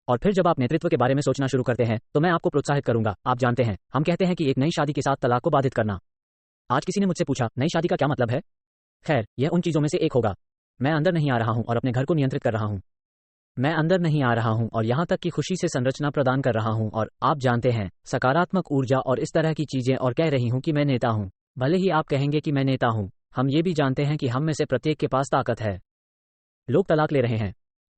और फिर जब आप नेतृत्व के बारे में सोचना शुरू करते हैं तो मैं आपको प्रोत्साहित करूंगा। आप जानते हैं, हम कहते हैं कि एक नई शादी के साथ तलाक को बाधित करना। आज किसी ने मुझसे पूछा, नई शादी का क्या मतलब है? खैर, यह उन चीजों में से एक होगा। मैं अंदर नहीं आ रहा हूं और अपने घर को नियंत्रित कर रहा हूं। मैं अंदर नहीं आ रहा हूं और यहां तक कि खुशी से संरचना प्रदान कर रहा हूं और आप जानते हैं, सकारात्मक ऊर्जा और इस तरह की चीजें, और कह रही हूं कि मैं नेता हूं। भले ही आप कहेंगे कि मैं नेता हूं, हम ये भी जानते हैं कि हम में से प्रत्येक के पास ताकत है। लोग तलाक ले रहे हैं,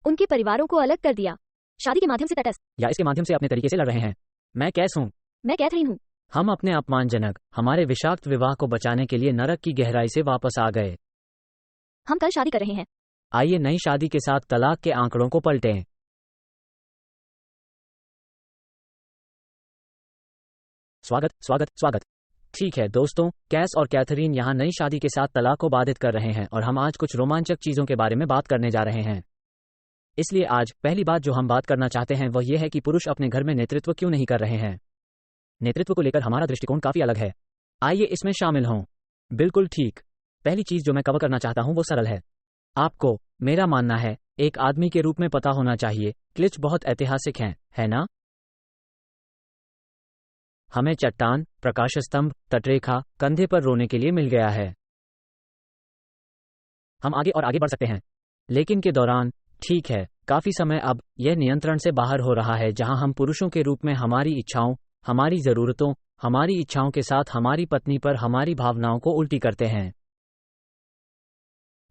उनके परिवारों को अलग कर दिया, शादी के माध्यम से तटस्थ, या इसके माध्यम से अपने तरीके से लड़ रहे हैं। मैं कैस हूं? मैं कैथरीन हूँ। हम अपने अपमानजनक, हमारे विषाक्त विवाह को बचाने के लिए नरक की गहराई से वापस आ गए। हम कल शादी कर रहे हैं। आइए नई शादी के साथ तलाक के आंकड़ों को पलटें। स्वागत स्वागत स्वागत। ठीक है दोस्तों, कैस और कैथरीन यहाँ नई शादी के साथ तलाक को बाधित कर रहे हैं और हम आज कुछ रोमांचक चीजों के बारे में बात करने जा रहे हैं। इसलिए आज पहली बात जो हम बात करना चाहते हैं वह यह है कि पुरुष अपने घर में नेतृत्व क्यों नहीं कर रहे हैं। नेतृत्व को लेकर हमारा दृष्टिकोण काफी अलग है। आइए इसमें शामिल हों। बिल्कुल ठीक। पहली चीज जो मैं कवर करना चाहता हूं वो सरल है। आपको, मेरा मानना है, एक आदमी के रूप में पता होना चाहिए, क्लिच बहुत ऐतिहासिक हैं, है ना? हमें चट्टान, प्रकाश स्तंभ, तटरेखा, कंधे पर रोने के लिए मिल गया है। हम आगे और आगे बढ़ सकते हैं, लेकिन के दौरान, ठीक है, काफी समय अब यह नियंत्रण से बाहर हो रहा है जहां हम पुरुषों के रूप में हमारी इच्छाओं, हमारी जरूरतों, हमारी इच्छाओं के साथ हमारी पत्नी पर हमारी भावनाओं को उल्टी करते हैं।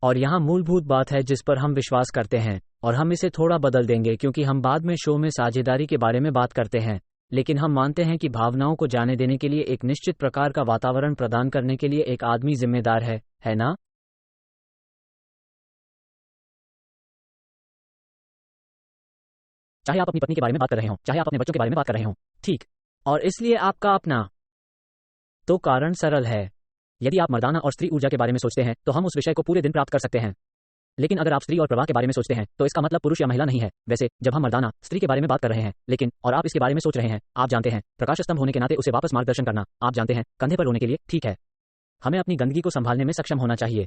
और यहाँ मूलभूत बात है जिस पर हम विश्वास करते हैं, और हम इसे थोड़ा बदल देंगे क्योंकि हम बाद में शो में साझेदारी के बारे में बात करते हैं, लेकिन हम मानते हैं कि भावनाओं को जाने देने के लिए एक निश्चित प्रकार का वातावरण प्रदान करने के लिए एक आदमी जिम्मेदार है ना? चाहे आप अपनी पत्नी के बारे में बात कर रहे हो, चाहे आप अपने बच्चों के बारे में बात कर रहे हो, ठीक। और इसलिए आपका अपना। तो कारण सरल है। यदि आप मर्दाना और स्त्री ऊर्जा के बारे में सोचते हैं तो हम उस विषय को पूरे दिन प्राप्त कर सकते हैं। लेकिन अगर आप स्त्री और प्रवाह के बारे में सोचते हैं तो इसका मतलब पुरुष या महिला नहीं है। वैसे जब हम मर्दाना स्त्री के बारे में बात कर रहे हैं, लेकिन और आप इसके बारे में सोच रहे हैं, आप जानते हैं, प्रकाश स्तंभ होने के नाते उसे वापस मार्गदर्शन करना, आप जानते हैं, कंधे पर रोने के लिए, ठीक है। हमें अपनी गंदगी को संभालने में सक्षम होना चाहिए।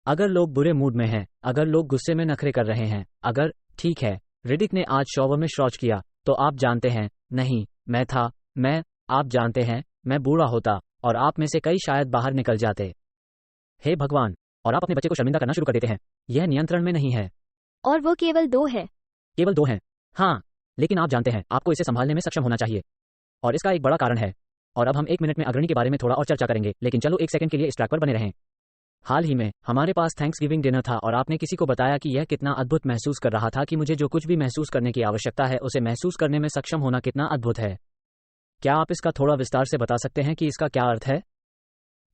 अगर लोग बुरे मूड में हैं, अगर लोग गुस्से में नखरे कर रहे हैं, अगर, ठीक है, रिडिक ने आज शॉवर में शौच किया, तो आप जानते हैं, नहीं, आप जानते हैं, मैं बूढ़ा होता और आप में से कई शायद बाहर निकल जाते। हे भगवान! और आप अपने बच्चे को शर्मिंदा करना शुरू कर देते हैं। यह नियंत्रण में नहीं है। और वो केवल 2 है। केवल 2 हैं। हाँ, लेकिन आप जानते हैं, आपको इसे संभालने में सक्षम होना चाहिए। और इसका एक बड़ा कारण है। और अब हम 1 मिनट में अग्रणी के बारे में थोड़ा और चर्चा करेंगे, लेकिन चलो 1 सेकंड के लिए इस ट्रैक पर बने रहें। हाल ही में हमारे पास थैंक्सगिविंग डिनर था और आपने किसी को बताया कि यह कितना अद्भुत महसूस कर रहा था कि मुझे जो कुछ भी महसूस करने की आवश्यकता है उसे महसूस करने में सक्षम होना कितना अद्भुत है। क्या आप इसका थोड़ा विस्तार से बता सकते हैं कि इसका क्या अर्थ है?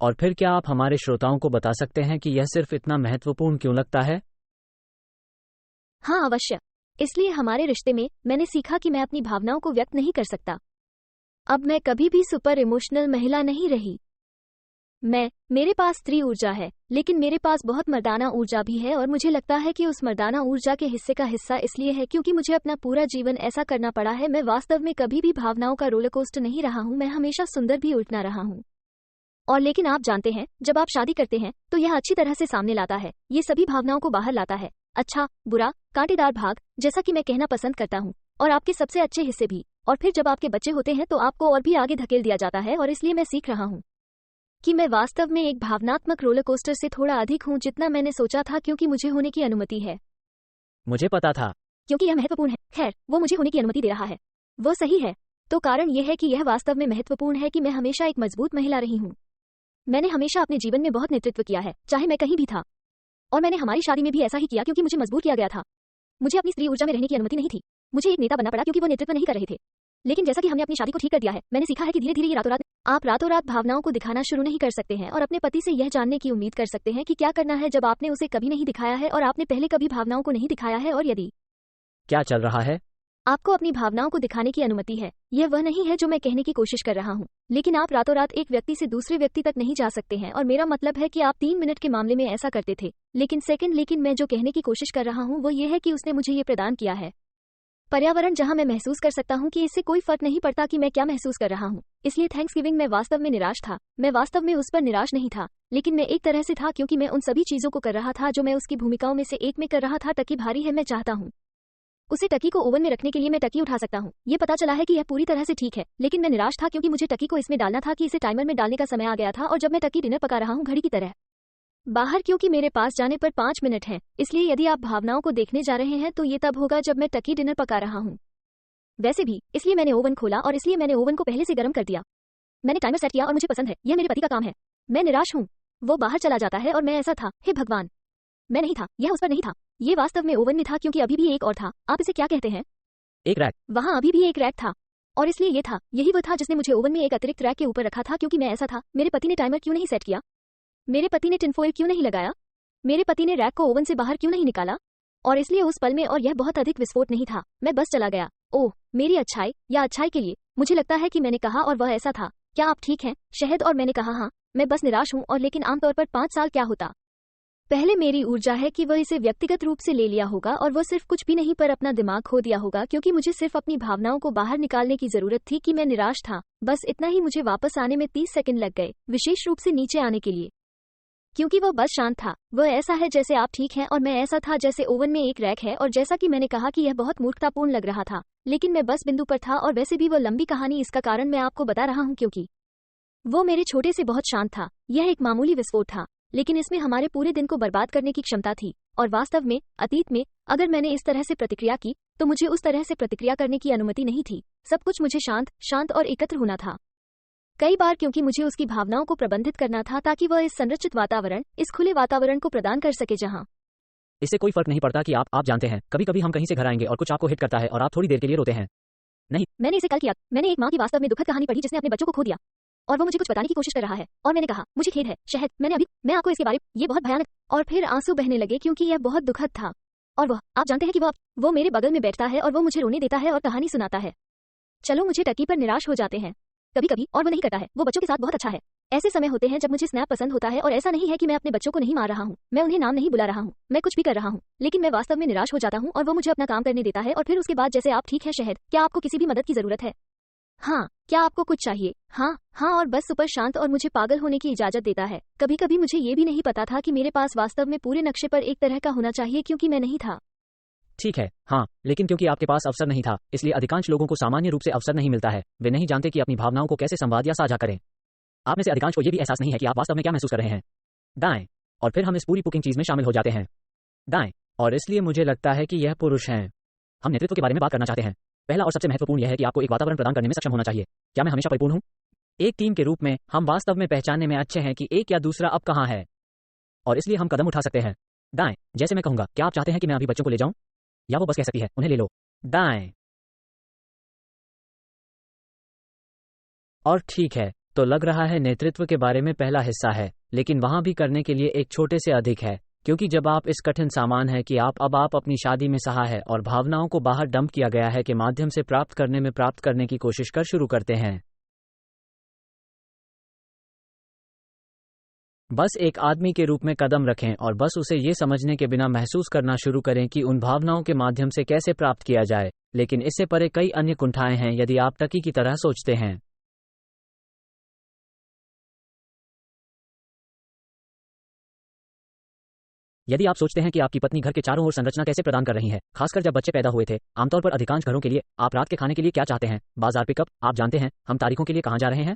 और फिर क्या आप हमारे श्रोताओं को बता सकते हैं कि यह सिर्फ इतना महत्वपूर्ण क्यों लगता है? हाँ, अवश्य। इसलिए हमारे रिश्ते में मैंने सीखा कि मैं अपनी भावनाओं को व्यक्त नहीं कर सकता। अब मैं कभी भी सुपर इमोशनल महिला नहीं रही। मेरे पास स्त्री ऊर्जा है, लेकिन मेरे पास बहुत मर्दाना ऊर्जा भी है, और मुझे लगता है कि उस मर्दाना ऊर्जा के हिस्से का हिस्सा इसलिए है क्योंकि मुझे अपना पूरा जीवन ऐसा करना पड़ा है। मैं वास्तव में कभी भी भावनाओं का रोलरकोस्टर नहीं रहा हूँ, मैं हमेशा सुंदर भी उल्टना रहा हूँ। और लेकिन आप जानते हैं, जब आप शादी करते हैं तो यह अच्छी तरह से सामने लाता है, ये सभी भावनाओं को बाहर लाता है, अच्छा, बुरा, कांटेदार भाग, जैसा कि मैं कहना पसंद करता हूँ, और आपके सबसे अच्छे हिस्से भी। और फिर जब आपके बच्चे होते हैं तो आपको और भी आगे धकेल दिया जाता है, और इसलिए मैं सीख रहा हूँ कि मैं वास्तव में एक भावनात्मक रोलर कोस्टर से थोड़ा अधिक हूँ जितना मैंने सोचा था, क्योंकि मुझे होने की अनुमति है। मुझे पता था। क्योंकि यह महत्वपूर्ण है। खैर, वो मुझे होने की अनुमति दे रहा है। वो सही है। तो कारण यह है कि यह वास्तव में महत्वपूर्ण है कि मैं हमेशा एक मजबूत महिला रही हूँ। मैंने हमेशा अपने जीवन में बहुत नेतृत्व किया है, चाहे मैं कहीं भी था। और मैंने हमारी शादी में भी ऐसा ही किया क्योंकि मुझे मजबूर किया गया था। मुझे अपनी स्त्री ऊर्जा में रहने की अनुमति नहीं थी। मुझे एक नेता बनना पड़ा क्योंकि वो नेतृत्व नहीं कर रहे थे। लेकिन जैसा कि हमने अपनी शादी को ठीक कर दिया है, मैंने सीखा है कि धीरे धीरे ये आप रातों रात भावनाओं को दिखाना शुरू नहीं कर सकते हैं और अपने पति से यह जानने की उम्मीद कर सकते हैं कि क्या करना है जब आपने उसे कभी नहीं दिखाया है और आपने पहले कभी भावनाओं को नहीं दिखाया है। और यदि क्या चल रहा है, आपको अपनी भावनाओं को दिखाने की अनुमति है। यह वह नहीं है जो मैं कहने की कोशिश कर रहा हूँ, लेकिन आप रातों रात एक व्यक्ति से दूसरे व्यक्ति तक नहीं जा सकते हैं। और मेरा मतलब है कि आप 3 मिनट के मामले में ऐसा करते थे, लेकिन मैं जो कहने की कोशिश कर रहा हूँ वो ये है कि उसने मुझे ये प्रदान किया है पर्यावरण जहां मैं महसूस कर सकता हूं कि इससे कोई फर्क नहीं पड़ता कि मैं क्या महसूस कर रहा हूं। इसलिए थैंक्सगिविंग में वास्तव में निराश था। मैं वास्तव में उस पर निराश नहीं था, लेकिन मैं एक तरह से था क्योंकि मैं उन सभी चीजों को कर रहा था जो मैं उसकी भूमिकाओं में से एक में कर रहा था। टकी भारी है, मैं चाहता हूं उसे टकी को ओवन में रखने के लिए मैं टकी उठा सकता हूँ। ये पता चला है कि यह पूरी तरह से ठीक है, लेकिन मैं निराश था क्योंकि मुझे टकी को इसमें डालना था कि इसे टाइमर में डालने का समय आ गया था और जब मैं टकी डिनर पका रहा हूँ घड़ी की तरह बाहर, क्योंकि मेरे पास जाने पर 5 मिनट हैं। इसलिए यदि आप भावनाओं को देखने जा रहे हैं तो ये तब होगा जब मैं टकी डिनर पका रहा हूँ। वैसे भी इसलिए मैंने ओवन खोला और इसलिए मैंने ओवन को पहले से गर्म कर दिया। मैंने टाइमर सेट किया और मुझे पसंद है, यह मेरे पति का काम है। मैं निराश हूँ। वो बाहर चला जाता है और मैं ऐसा था, हे भगवान, मैं नहीं था, यह उस पर नहीं था, ये वास्तव में ओवन में था क्योंकि अभी भी एक और था। आप इसे क्या कहते हैं? एक रैक। वहाँ अभी भी एक रैक था और इसलिए ये था, यही वो था जिसने मुझे ओवन में एक अतिरिक्त रैक के ऊपर रखा था क्योंकि मैं ऐसा था। मेरे पति ने टाइमर क्यों नहीं सेट किया? मेरे पति ने टिनफॉइल क्यों नहीं लगाया? मेरे पति ने रैक को ओवन से बाहर क्यों नहीं निकाला? और इसलिए उस पल में, और यह बहुत अधिक विस्फोट नहीं था, मैं बस चला गया। ओह, मेरी अच्छाई या अच्छाई के लिए। मुझे लगता है कि मैंने कहा और वह ऐसा था, क्या आप ठीक हैं शहद? और मैंने कहा हाँ, मैं बस निराश हूँ। और लेकिन आमतौर पर 5 साल क्या होता? पहले मेरी ऊर्जा है कि वह इसे व्यक्तिगत रूप से ले लिया होगा और वह सिर्फ कुछ भी नहीं पर अपना दिमाग खो दिया होगा क्योंकि मुझे सिर्फ अपनी भावनाओं को बाहर निकालने की जरूरत थी कि मैं निराश था। बस इतना ही। मुझे वापस आने में 30 सेकंड लग गए, विशेष रूप से नीचे आने के लिए, क्योंकि वह बस शांत था। वह ऐसा है जैसे आप ठीक हैं और मैं ऐसा था जैसे ओवन में एक रैक है। और जैसा कि मैंने कहा कि यह बहुत मूर्खतापूर्ण लग रहा था, लेकिन मैं बस बिंदु पर था। और वैसे भी वह लंबी कहानी, इसका कारण मैं आपको बता रहा हूँ क्योंकि वो मेरे छोटे से बहुत शांत था। यह एक मामूली विस्फोट था, लेकिन इसमें हमारे पूरे दिन को बर्बाद करने की क्षमता थी। और वास्तव में अतीत में अगर मैंने इस तरह से प्रतिक्रिया की तो मुझे उस तरह से प्रतिक्रिया करने की अनुमति नहीं थी। सब कुछ मुझे शांत शांत और एकत्र होना था। कई बार क्योंकि मुझे उसकी भावनाओं को प्रबंधित करना था ताकि वह इस संरचित वातावरण, इस खुले वातावरण को प्रदान कर सके जहां इससे कोई फर्क नहीं पड़ता कि आप जानते हैं, कभी कभी हम कहीं से घर आएंगे और कुछ आपको हिट करता है और आप थोड़ी देर के लिए रोते हैं। नहीं, मैंने इसे कल किया। मैंने एक माँ की वास्तव में दुखद कहानी पढ़ी जिसने अपने बच्चों को खो दिया और वो मुझे कुछ बताने की कोशिश कर रहा है और मैंने कहा मुझे खेद है शहद, मैं आपको इसके बारे में, ये बहुत भयानक। और फिर आंसू बहने लगे क्योंकि यह बहुत दुखद था। और वह, आप जानते हैं कि वो मेरे बगल में बैठता है और वो मुझे रोने देता है और कहानी सुनाता है। चलो, मुझे टकी पर निराश हो जाते हैं कभी कभी, और वो नहीं करता है। वो बच्चों के साथ बहुत अच्छा है। ऐसे समय होते हैं जब मुझे स्नैप पसंद होता है और ऐसा नहीं है कि मैं अपने बच्चों को नहीं मार रहा हूँ, मैं उन्हें नाम नहीं बुला रहा हूँ, मैं कुछ भी कर रहा हूँ, लेकिन मैं वास्तव में निराश हो जाता हूँ और वो मुझे अपना काम करने देता है। और फिर उसके बाद जैसे आप ठीक है शहद, क्या आपको किसी भी मदद की जरूरत है? हाँ, क्या आपको कुछ चाहिए? हाँ हाँ, और बस सुपर शांत और मुझे पागल होने की इजाजत देता है। कभी कभी मुझे ये भी नहीं पता था कि मेरे पास वास्तव में पूरे नक्शे पर एक तरह का होना चाहिए क्योंकि मैं नहीं था। ठीक है, हाँ, लेकिन क्योंकि आपके पास अवसर नहीं था, इसलिए अधिकांश लोगों को सामान्य रूप से अवसर नहीं मिलता है। वे नहीं जानते कि अपनी भावनाओं को कैसे संवाद या साझा करें। आप में से अधिकांश को यह भी एहसास नहीं है कि आप वास्तव में क्या महसूस कर रहे हैं। दाएं। और फिर हम इस पूरी कुकिंग चीज में शामिल हो जाते हैं। दाएं। और इसलिए मुझे लगता है कि यह पुरुष हैं। हम नेतृत्व के बारे में बात करना चाहते हैं। पहला और सबसे महत्वपूर्ण यह है कि आपको एक वातावरण प्रदान करने में सक्षम होना चाहिए। क्या मैं हमेशा परिपूर्ण हूं? एक टीम के रूप में हम वास्तव में पहचानने में अच्छे हैं कि एक या दूसरा अब कहां है, और इसलिए हम कदम उठा सकते हैं। दाएं। जैसे मैं कहूंगा, क्या आप चाहते हैं कि मैं अभी बच्चों को ले जाऊं? या वो बस कह सकती है, उन्हें ले लो। दाएं। और ठीक है, तो लग रहा है नेतृत्व के बारे में पहला हिस्सा है, लेकिन वहां भी करने के लिए एक छोटे से अधिक है, क्योंकि जब आप इस कठिन सामान है कि आप अपनी शादी में सहा है और भावनाओं को बाहर डंप किया गया है के माध्यम से प्राप्त करने की कोशिश कर शुरू करते हैं। बस एक आदमी के रूप में कदम रखें और बस उसे ये समझने के बिना महसूस करना शुरू करें कि उन भावनाओं के माध्यम से कैसे प्राप्त किया जाए। लेकिन इससे परे कई अन्य कुंठाएं हैं यदि आप टकी की तरह सोचते हैं। यदि आप सोचते हैं कि आपकी पत्नी घर के चारों ओर संरचना कैसे प्रदान कर रही है, खासकर जब बच्चे पैदा हुए थे, आमतौर पर अधिकांश घरों के लिए, आप रात के खाने के लिए क्या चाहते हैं, बाजार पिकअप, आप जानते हैं, हम तारीखों के लिए कहां जा रहे हैं,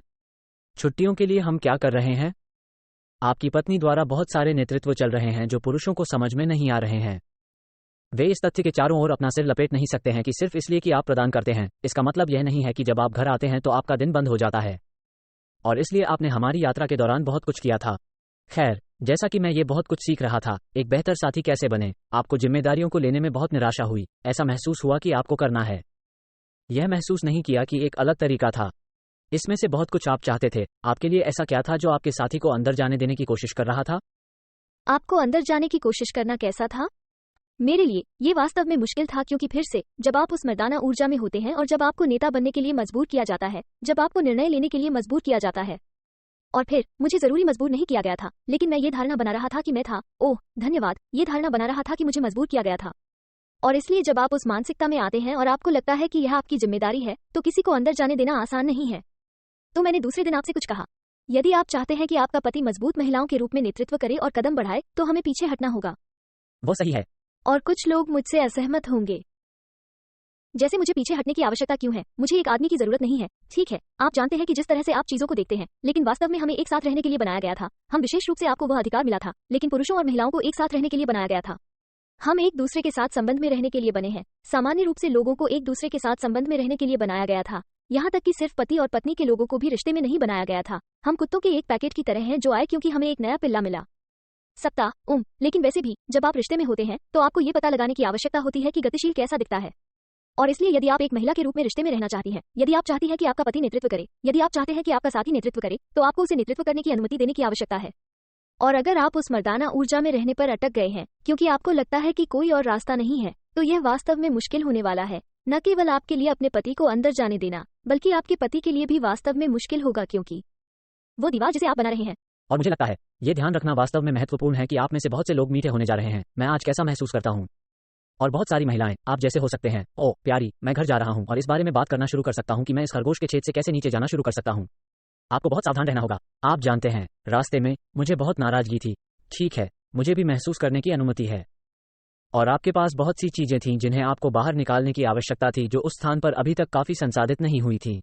छुट्टियों के लिए हम क्या कर रहे हैं। आपकी पत्नी द्वारा बहुत सारे नेतृत्व चल रहे हैं जो पुरुषों को समझ में नहीं आ रहे हैं। वे इस तथ्य के चारों ओर अपना सिर लपेट नहीं सकते हैं कि सिर्फ इसलिए कि आप प्रदान करते हैं, इसका मतलब यह नहीं है कि जब आप घर आते हैं तो आपका दिन बंद हो जाता है। और इसलिए आपने हमारी यात्रा के दौरान बहुत कुछ किया था। खैर, जैसा कि मैं ये बहुत कुछ सीख रहा था, एक बेहतर साथी कैसे बने, आपको जिम्मेदारियों को लेने में बहुत निराशा हुई। ऐसा महसूस हुआ कि आपको करना है। यह महसूस नहीं किया कि एक अलग तरीका था। इसमें से बहुत कुछ आप चाहते थे। आपके लिए ऐसा क्या था जो आपके साथी को अंदर जाने देने की कोशिश कर रहा था? आपको अंदर जाने की कोशिश करना कैसा था? मेरे लिए ये वास्तव में मुश्किल था क्योंकि फिर से जब आप उस मर्दाना ऊर्जा में होते हैं और जब आपको नेता बनने के लिए मजबूर किया जाता है, जब आपको निर्णय लेने के लिए मजबूर किया जाता है, और फिर मुझे जरूरी मजबूर नहीं किया गया था, लेकिन मैं ये धारणा बना रहा था कि मैं था, ओह धन्यवाद, ये धारणा बना रहा था कि मुझे मजबूर किया गया था। और इसलिए जब आप उस मानसिकता में आते हैं और आपको लगता है कि यह आपकी जिम्मेदारी है, तो किसी को अंदर जाने देना आसान नहीं है। तो मैंने दूसरे दिन आपसे कुछ कहा, यदि आप चाहते हैं कि आपका पति मजबूत महिलाओं के रूप में नेतृत्व करे और कदम बढ़ाए, तो हमें पीछे हटना होगा। वो सही है। और कुछ लोग मुझसे असहमत होंगे। जैसे मुझे पीछे हटने की आवश्यकता क्यों है, मुझे एक आदमी की जरूरत नहीं है। ठीक है, आप जानते हैं कि जिस तरह से आप चीजों को देखते हैं, लेकिन वास्तव में हमें एक साथ रहने के लिए बनाया गया था। हम विशेष रूप से आपको वह अधिकार मिला था, लेकिन पुरुषों और महिलाओं को एक साथ रहने के लिए बनाया गया था। हम एक दूसरे के साथ संबंध में रहने के लिए बने हैं। सामान्य रूप से लोगों को एक दूसरे के साथ संबंध में रहने के लिए बनाया गया था। यहाँ तक कि सिर्फ पति और पत्नी के लोगों को भी रिश्ते में नहीं बनाया गया था। हम कुत्तों के एक पैकेट की तरह हैं जो आए क्योंकि हमें एक नया पिल्ला मिला। सकता लेकिन वैसे भी जब आप रिश्ते में होते हैं तो आपको ये पता लगाने की आवश्यकता होती है कि गतिशील कैसा दिखता है। और इसलिए यदि आप एक महिला के रूप में रिश्ते में रहना चाहती हैं, यदि आप चाहती हैं कि आपका पति नेतृत्व करे, यदि आप चाहते हैं कि आपका साथी नेतृत्व करे, तो आपको उसे नेतृत्व करने की अनुमति देने की आवश्यकता है। और अगर आप उस मर्दाना ऊर्जा में रहने पर अटक गए हैं क्योंकि आपको लगता है कि कोई और रास्ता नहीं है, तो यह वास्तव में मुश्किल होने वाला है। न केवल आपके लिए अपने पति को अंदर जाने देना, बल्कि आपके पति के लिए भी वास्तव में मुश्किल होगा, क्योंकि वो दीवार जिसे आप बना रहे हैं। और मुझे लगता है ये ध्यान रखना वास्तव में महत्वपूर्ण है कि आप में से बहुत से लोग मीठे होने जा रहे हैं। मैं आज कैसा महसूस करता हूँ। और बहुत सारी महिलाएं आप जैसे हो सकते हैं। ओ प्यारी, मैं घर जा रहा हूँ और इस बारे में बात करना शुरू कर सकता हूँ कि मैं इस खरगोश के छेद से कैसे नीचे जाना शुरू कर सकता हूँ। आपको बहुत सावधान रहना होगा। आप जानते हैं, रास्ते में मुझे बहुत नाराजगी थी। ठीक है, मुझे भी महसूस करने की अनुमति है। और आपके पास बहुत सी चीजें थीं जिन्हें आपको बाहर निकालने की आवश्यकता थी, जो उस स्थान पर अभी तक काफी संसाधित नहीं हुई थी।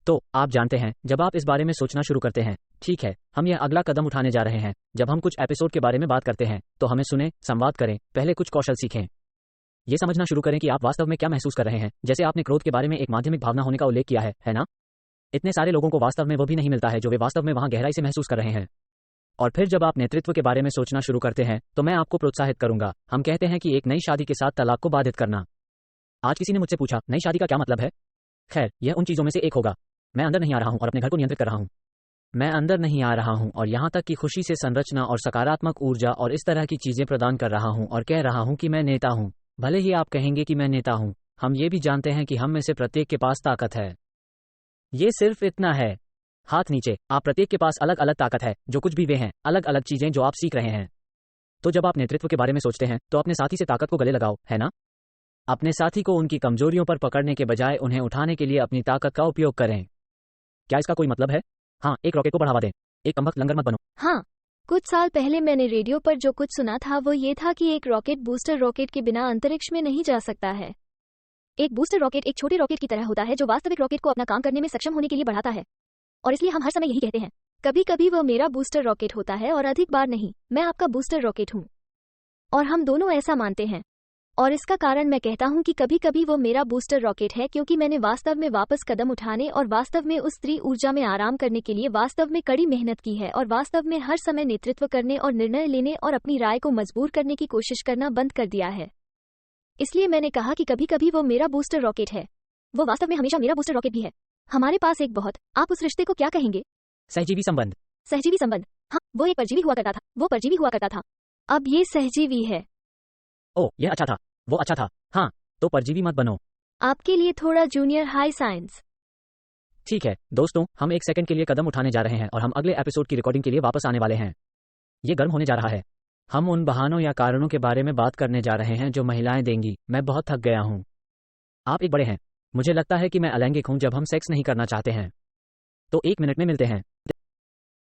तो आप जानते हैं, जब आप इस बारे में सोचना शुरू करते हैं, ठीक है, हम यह अगला कदम उठाने जा रहे हैं। जब हम कुछ एपिसोड के बारे में बात करते हैं तो हमें सुने, संवाद करें, पहले कुछ कौशल सीखें, ये समझना शुरू करें कि आप वास्तव में क्या महसूस कर रहे हैं। जैसे आपने क्रोध के बारे में एक माध्यमिक भावना होने का उल्लेख किया है ना? इतने सारे लोगों को वास्तव में वो भी नहीं मिलता है जो वे वास्तव में वहां गहराई से महसूस कर रहे हैं। और फिर जब आप नेतृत्व के बारे में सोचना शुरू करते हैं तो मैं आपको प्रोत्साहित करूंगा। हम कहते हैं कि एक नई शादी के साथ तलाक को बाधित करना। आज किसी ने मुझसे पूछा, नई शादी का क्या मतलब है? खैर, यह उन चीजों में से एक होगा। मैं अंदर नहीं आ रहा हूं और अपने घर को नियंत्रित कर रहा हूं। मैं अंदर नहीं आ रहा हूं और यहां तक कि खुशी से संरचना और सकारात्मक ऊर्जा और इस तरह की चीजें प्रदान कर रहा हूं और कह रहा हूं कि मैं नेता हूं। भले ही आप कहेंगे कि मैं नेता हूं, हम ये भी जानते हैं कि हम में से प्रत्येक के पास ताकत है। ये सिर्फ इतना है। हाथ नीचे, आप प्रत्येक के पास अलग अलग ताकत है, जो कुछ भी वे हैं, अलग अलग चीजें जो आप सीख रहे हैं। तो जब आप नेतृत्व के बारे में सोचते हैं तो अपने साथी से ताकत को गले लगाओ, है ना? अपने साथी को उनकी कमजोरियों पर पकड़ने के बजाय उन्हें उठाने के लिए अपनी ताकत का उपयोग करें। क्या इसका कोई मतलब है? हाँ, एक रॉकेट को बढ़ावा दें। एक कमबख्त लंगर मत बनो। हाँ, कुछ साल पहले मैंने रेडियो पर जो कुछ सुना था वो ये था कि एक रॉकेट बूस्टर रॉकेट के बिना अंतरिक्ष में नहीं जा सकता है। एक बूस्टर रॉकेट एक छोटे रॉकेट की तरह होता है जो वास्तविक रॉकेट को अपना काम करने में सक्षम होने के लिए बढ़ाता है। और इसलिए हम हर समय यही कहते हैं, कभी कभी वह मेरा बूस्टर रॉकेट होता है और अधिक बार नहीं, मैं आपका बूस्टर रॉकेट हूँ। और हम दोनों ऐसा मानते हैं। और इसका कारण मैं कहता हूं कि कभी कभी वो मेरा बूस्टर रॉकेट है क्योंकि मैंने वास्तव में वापस कदम उठाने और वास्तव में उस स्त्री ऊर्जा में आराम करने के लिए वास्तव में कड़ी मेहनत की है और वास्तव में हर समय नेतृत्व करने और निर्णय लेने और अपनी राय को मजबूर करने की कोशिश करना बंद कर दिया है। इसलिए मैंने कहा कि कभी कभी वो मेरा बूस्टर रॉकेट है। वो वास्तव में हमेशा मेरा बूस्टर रॉकेट भी है। हमारे पास एक बहुत, आप उस रिश्ते को क्या कहेंगे? सहजीवी संबंध। सहजीवी संबंध। हाँ, वो एक परजीवी हुआ करता था। वो परजीवी हुआ करता था। अब ये सहजीवी है। ओह, यह अच्छा था। वो अच्छा था। हाँ, तो परजीवी मत बनो। आपके लिए थोड़ा जूनियर हाई साइंस। ठीक है दोस्तों, हम एक सेकंड के लिए कदम उठाने जा रहे हैं और हम अगले एपिसोड की रिकॉर्डिंग के लिए वापस आने वाले हैं। ये गर्म होने जा रहा है। हम उन बहानों या कारणों के बारे में बात करने जा रहे हैं जो महिलाएं देंगी। मैं बहुत थक गया हूं। आप एक बड़े हैं। मुझे लगता है कि मैं अलैंगिक हूं जब हम सेक्स नहीं करना चाहते हैं। तो 1 मिनट में मिलते हैं।